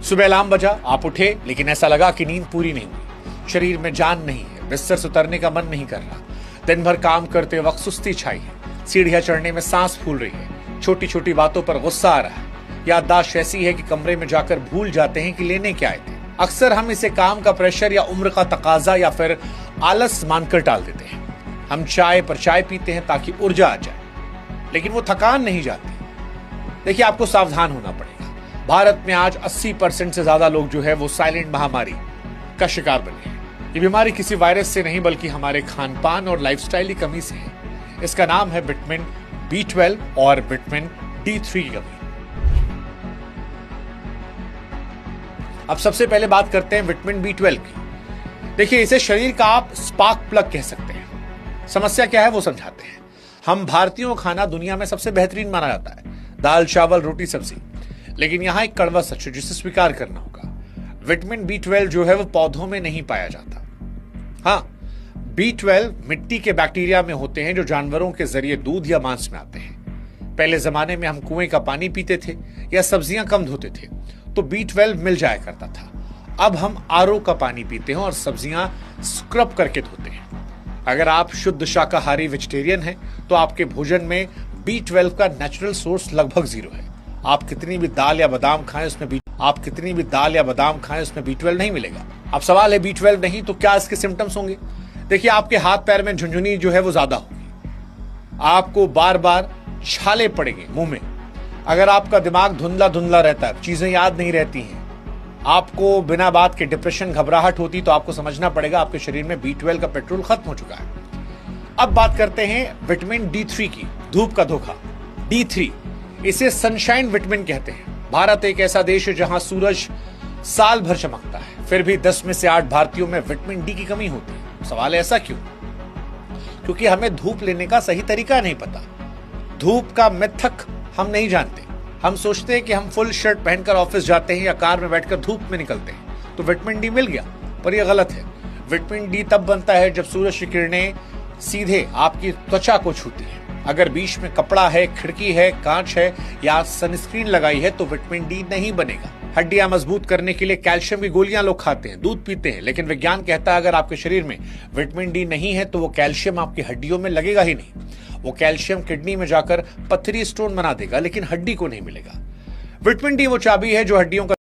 सुबह अलार्म बजा, आप उठे, लेकिन ऐसा लगा कि नींद पूरी नहीं हुई। शरीर में जान नहीं है, बिस्तर से उतरने का मन नहीं कर रहा। दिन भर काम करते वक्त सुस्ती छाई है, सीढ़ियां चढ़ने में सांस फूल रही है, छोटी छोटी बातों पर गुस्सा आ रहा है। याददाश्त ऐसी है कि कमरे में जाकर भूल जाते हैं कि लेने क्या आए थे। अक्सर हम इसे काम का प्रेशर या उम्र का तकाजा या फिर आलस मानकर टाल देते हैं। हम चाय पर चाय पीते हैं ताकि ऊर्जा आ जाए, लेकिन वो थकान नहीं जाती। देखिए, आपको सावधान होना पड़ेगा। भारत में आज 80% से ज्यादा लोग जो है वो साइलेंट महामारी का शिकार बने हैं। ये बीमारी किसी वायरस से नहीं बल्कि हमारे खान पान और लाइफस्टाइल की कमी से है। इसका नाम है विटामिन B12 और विटामिन D3 की कमी। अब सबसे पहले बात करते हैं विटामिन B12 की। देखिए, इसे शरीर का आप स्पार्क प्लग कह सकते हैं। समस्या क्या है वो समझाते हैं। हम भारतीयों का खाना दुनिया में सबसे बेहतरीन माना जाता है, दाल चावल रोटी सब्जी। लेकिन यहां एक कड़वा सच है जिसे स्वीकार करना होगा। विटामिन B12 जो है वो पौधों में नहीं पाया जाता। हाँ, B12 मिट्टी के बैक्टीरिया में होते हैं जो जानवरों के जरिए दूध या मांस में आते हैं। पहले जमाने में हम कुएं का पानी पीते थे या सब्जियां कम धोते थे तो B12 मिल जाया करता था। अब हम RO का पानी पीते हैं और सब्जियां स्क्रब करके धोते हैं। अगर आप शुद्ध शाकाहारी वेजिटेरियन हैं तो आपके भोजन में B12 का नेचुरल सोर्स लगभग 0 है। आप कितनी भी दाल या बादाम खाएं उसमें B12 नहीं मिलेगा। अब सवाल है B12 नहीं तो क्या इसके सिम्टम्स होंगे? देखिए, आपके हाथ पैर में झुनझुनी जो है वो ज्यादा होगी। आपको बार बार छाले पड़ेंगे मुंह में। अगर आपका दिमाग धुंधला धुंधला रहता है, चीजें याद नहीं रहती हैं, आपको बिना बात के डिप्रेशन घबराहट होती, तो आपको समझना पड़ेगा आपके शरीर में B12 का पेट्रोल खत्म हो चुका है। अब बात करते हैं विटामिन D3 की। धूप का धोखा D3, इसे सनशाइन विटामिन कहते हैं। भारत एक ऐसा देश है जहां सूरज साल भर चमकता है, फिर भी 10 में से 8 भारतीयों में विटामिन D की कमी होती है। सवाल है ऐसा क्यों? क्योंकि हमें धूप लेने का सही तरीका नहीं पता। धूप का मिथक हम नहीं जानते। हम सोचते हैं कि हम फुल शर्ट पहनकर ऑफिस जाते हैं या कार में बैठकर धूप में निकलते हैं तो विटामिन D मिल गया, पर यह गलत है। विटामिन D तब बनता है जब सूरज की किरणें सीधे आपकी त्वचा को छूती हैं। अगर बीच में कपड़ा है, खिड़की है, कांच है या सनस्क्रीन लगाई है तो विटामिन D नहीं बनेगा। हड्डियां मजबूत करने के लिए कैल्शियम की गोलियां लोग खाते हैं, दूध पीते हैं, लेकिन विज्ञान कहता है अगर आपके शरीर में विटामिन D नहीं है तो वो कैल्शियम आपकी हड्डियों में लगेगा ही नहीं। वो कैल्शियम किडनी में जाकर पथरी स्टोन बना देगा, लेकिन हड्डी को नहीं मिलेगा। विटामिन D वो चाबी है जो हड्डियों का